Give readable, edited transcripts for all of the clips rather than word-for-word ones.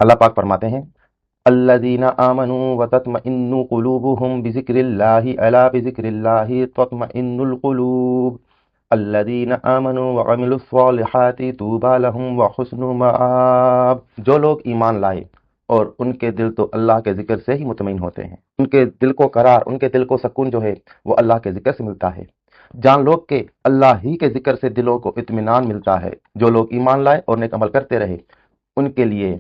اللہ پاک فرماتے ہیں الذین آمنوا وتطمئن قلوبهم بذکر اللہ الا بذکر اللہ تطمئن القلوب الذین آمنوا وعملوا الصالحات طوبی لهم وحسن مآب۔ جو لوگ ایمان لائے اور ان کے دل تو اللہ کے ذکر سے ہی مطمئن ہوتے ہیں، ان کے دل کو قرار، ان کے دل کو سکون جو ہے وہ اللہ کے ذکر سے ملتا ہے۔ جان لوگ کہ اللہ ہی کے ذکر سے دلوں کو اطمینان ملتا ہے۔ جو لوگ ایمان لائے اور نیک عمل کرتے رہے ان کے لیے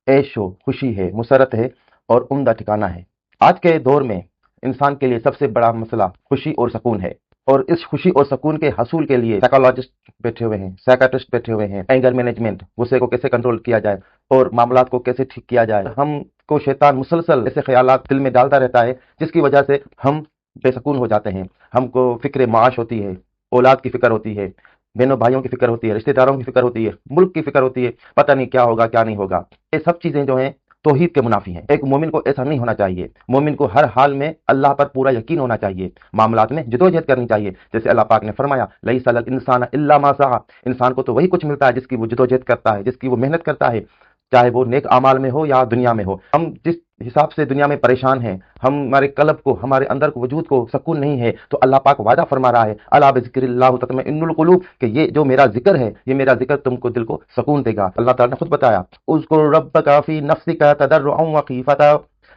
عیش و خوشی ہے، مسرت ہے اور عمدہ ٹھکانہ ہے۔ آج کے دور میں انسان کے لیے سب سے بڑا مسئلہ خوشی اور سکون ہے، اور اس خوشی اور سکون کے حصول کے لیے سائیکالوجسٹ بیٹھے ہوئے ہیں، سائیکاٹرسٹ بیٹھے ہوئے ہیں۔ اینگر مینجمنٹ، غصے کو کیسے کنٹرول کیا جائے اور معاملات کو کیسے ٹھیک کیا جائے۔ ہم کو شیطان مسلسل ایسے خیالات دل میں ڈالتا رہتا ہے جس کی وجہ سے ہم بے سکون ہو جاتے ہیں۔ ہم کو فکر معاش ہوتی ہے، اولاد کی فکر ہوتی ہے، بہنوں بھائیوں کی فکر ہوتی ہے، رشتہ داروں کی فکر ہوتی ہے، ملک کی فکر ہوتی ہے، پتہ نہیں کیا ہوگا کیا نہیں ہوگا۔ یہ سب چیزیں جو ہیں توحید کے منافی ہیں۔ ایک مومن کو ایسا نہیں ہونا چاہیے۔ مومن کو ہر حال میں اللہ پر پورا یقین ہونا چاہیے، معاملات میں جدوجہد کرنی چاہیے۔ جیسے اللہ پاک نے فرمایا لیس الانسان الا ما سعى، انسان کو تو وہی کچھ ملتا ہے جس کی وہ جدوجہد کرتا ہے، جس کی وہ محنت کرتا ہے، چاہے وہ نیک اعمال میں ہو یا دنیا میں ہو۔ ہم جس حساب سے دنیا میں پریشان ہیں، ہمارے قلب کو، ہمارے اندر کو، وجود کو سکون نہیں ہے، تو اللہ پاک وعدہ فرما رہا ہے الا بذکر اللہ تطمئن القلوب، کہ یہ جو میرا ذکر ہے، یہ میرا ذکر تم کو دل کو سکون دے گا۔ اللہ تعالیٰ نے خود بتایا اذکر ربک فی نفسک تضرعا وخیفۃ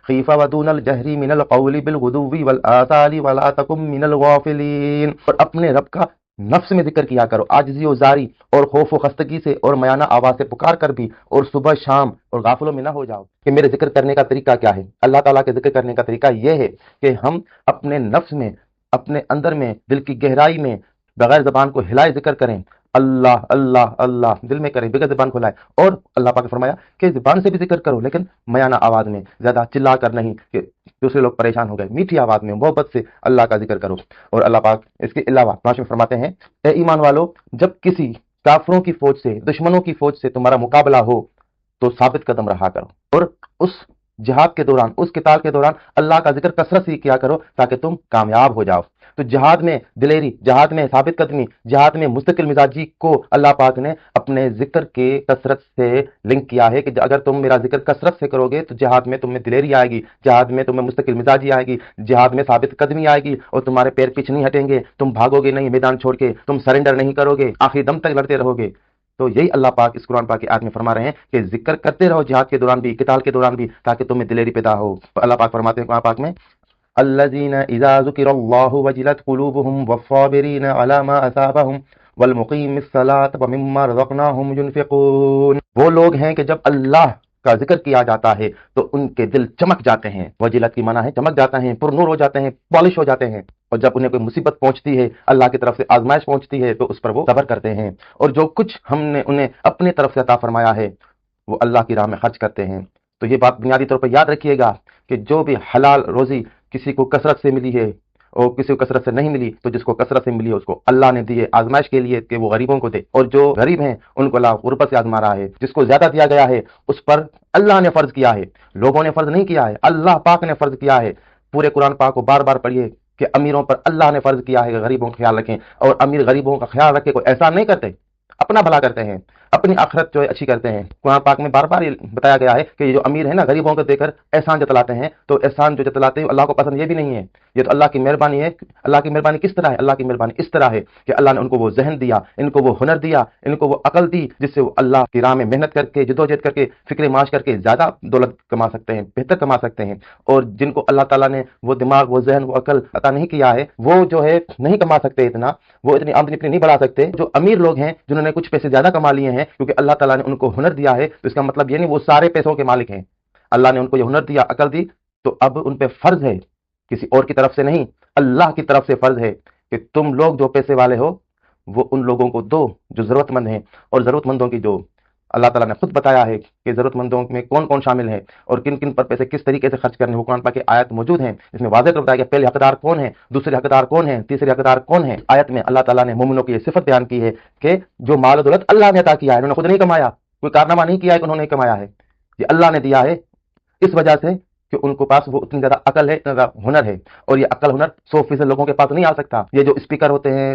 خیفہ ودون الجہر من القول بالغدو والآصال ولا تکن من الغافلین، اور اپنے رب کا نفس میں ذکر کیا کرو، عاجزی و زاری اور خوف و خستگی سے اور میانہ آواز سے پکار کر بھی، اور صبح شام، اور غافلوں میں نہ ہو جاؤ۔ کہ میرے ذکر کرنے کا طریقہ کیا ہے؟ اللہ تعالیٰ کے ذکر کرنے کا طریقہ یہ ہے کہ ہم اپنے نفس میں، اپنے اندر میں، دل کی گہرائی میں بغیر زبان کو ہلائے ذکر کریں، اللہ اللہ اللہ دل میں کریں، بغیر زبان کو ہلائے۔ اور اللہ پاک نے فرمایا کہ زبان سے بھی ذکر کرو لیکن میانہ آواز میں، زیادہ چلا کر نہیں کہ دوسرے لوگ پریشان ہو گئے، میٹھی آواز میں محبت سے اللہ کا ذکر کرو۔ اور اللہ پاک اس کے علاوہ قرآن میں فرماتے ہیں اے ایمان والو، جب کسی کافروں کی فوج سے، دشمنوں کی فوج سے تمہارا مقابلہ ہو تو ثابت قدم رہا کرو، اور اس جہاد کے دوران، اس قتال کے دوران اللہ کا ذکر کثرت سے کیا کرو تاکہ تم کامیاب ہو جاؤ۔ تو جہاد میں دلیری، جہاد میں ثابت قدمی، جہاد میں مستقل مزاجی کو اللہ پاک نے اپنے ذکر کے کثرت سے لنک کیا ہے کہ اگر تم میرا ذکر کثرت سے کرو گے تو جہاد میں تم میں دلیری آئے گی، جہاد میں تمہیں مستقل مزاجی آئے گی، جہاد میں ثابت قدمی آئے گی، اور تمہارے پیر پیچھے نہیں ہٹیں گے، تم بھاگو گے نہیں میدان چھوڑ کے، تم سرنڈر نہیں کرو گے، آخری دم تک لڑتے رہو گے۔ تو یہی اللہ پاک اس قرآن پاک کی آیت میں فرما رہے ہیں کہ ذکر کرتے رہو جہاد کے دوران بھی، قتال کے دوران بھی، تاکہ تمہیں دلیری پیدا ہو۔ تو اللہ پاک فرماتے ہیں قرآن پاک میں الذین اذا ذکر اللہ وجلت قلوبهم والصابرین علی ما اصابهم والمقیم الصلاۃ ومما رزقناہم ينفقون۔ وہ لوگ ہیں کہ جب اللہ کا ذکر کیا جاتا ہے تو ان کے دل چمک جاتے ہیں، وجلت کی معنی ہے چمک جاتے ہیں، پر نور ہو جاتے ہیں، پالش ہو جاتے ہیں، اور جب انہیں کوئی مصیبت پہنچتی ہے، اللہ کی طرف سے آزمائش پہنچتی ہے تو اس پر وہ صبر کرتے ہیں، اور جو کچھ ہم نے انہیں اپنی طرف سے عطا فرمایا ہے وہ اللہ کی راہ میں خرچ کرتے ہیں۔ تو یہ بات بنیادی طور پر یاد رکھیے گا کہ جو بھی حلال روزی کسی کو کثرت سے ملی ہے اور کسی کو کثرت سے نہیں ملی، تو جس کو کثرت سے ملی ہے اس کو اللہ نے دی ہے آزمائش کے لیے کہ وہ غریبوں کو دے، اور جو غریب ہیں ان کو اللہ غربت سے آزما رہا ہے۔ جس کو زیادہ دیا گیا ہے اس پر اللہ نے فرض کیا ہے، لوگوں نے فرض نہیں کیا ہے، اللہ پاک نے فرض کیا ہے۔ پورے قرآن پاک کو بار بار پڑھیے کہ امیروں پر اللہ نے فرض کیا ہے کہ غریبوں کا خیال رکھیں، اور امیر غریبوں کا خیال رکھے، کوئی احسان نہیں کرتے، اپنا بھلا کرتے ہیں، اپنی آخرت جو ہے اچھی کرتے ہیں۔ قرآن پاک میں بار بار یہ بتایا گیا ہے کہ یہ جو امیر ہیں نا، غریبوں کو دے کر احسان جتلاتے ہیں، تو احسان جو جتلاتے ہیں اللہ کو پسند یہ بھی نہیں ہے، یہ تو اللہ کی مہربانی ہے۔ اللہ کی مہربانی کس طرح ہے؟ اللہ کی مہربانی اس طرح ہے کہ اللہ نے ان کو وہ ذہن دیا، ان کو وہ ہنر دیا، ان کو وہ عقل دی، جس سے وہ اللہ کی راہ میں محنت کر کے، جدوجہد کر کے، فکر معاش کر کے زیادہ دولت کما سکتے ہیں، بہتر کما سکتے ہیں۔ اور جن کو اللہ تعالیٰ نے وہ دماغ، وہ ذہن، وہ عقل عطا نہیں کیا ہے، وہ جو ہے نہیں کما سکتے اتنا، وہ اتنی آمدنی اپنی نہیں بڑھا سکتے۔ جو امیر لوگ ہیں جنہوں نے کچھ پیسے زیادہ کما لیے ہیں کیونکہ اللہ تعالیٰ نے ان کو ہنر دیا ہے، تو اس کا مطلب یہ نہیں وہ سارے پیسوں کے مالک ہیں۔ اللہ نے ان کو یہ ہنر دیا، عقل دی، تو اب ان پہ فرض ہے، کسی اور کی طرف سے نہیں، اللہ کی طرف سے فرض ہے کہ تم لوگ جو پیسے والے ہو وہ ان لوگوں کو دو جو ضرورت مند ہیں، اور ضرورت مندوں کی جو اللہ تعالیٰ نے خود بتایا ہے کہ ضرورت مندوں میں کون کون شامل ہے اور کن کن پر پیسے کس طریقے سے خرچ کرنے، وہ قرآن پاک کی آیت موجود ہیں، اس میں واضح طور پر بتایا کہ پہلے حقدار کون ہیں، دوسرے حقدار کون ہیں، تیسرے حقدار کون ہیں۔ آیت میں اللہ تعالیٰ نے مومنوں کی یہ صفت بیان کی ہے کہ جو مال و دولت اللہ نے عطا کیا ہے، انہوں نے خود نہیں کمایا، کوئی کارنامہ نہیں کیا ہے کہ انہوں نے کمایا ہے، یہ اللہ نے دیا ہے، اس وجہ سے کہ ان کو پاس وہ اتنی زیادہ عقل ہے، اتنا زیادہ ہنر ہے، اور یہ عقل ہنر 100% لوگوں کے پاس نہیں آ سکتا۔ یہ جو اسپیکر ہوتے ہیں،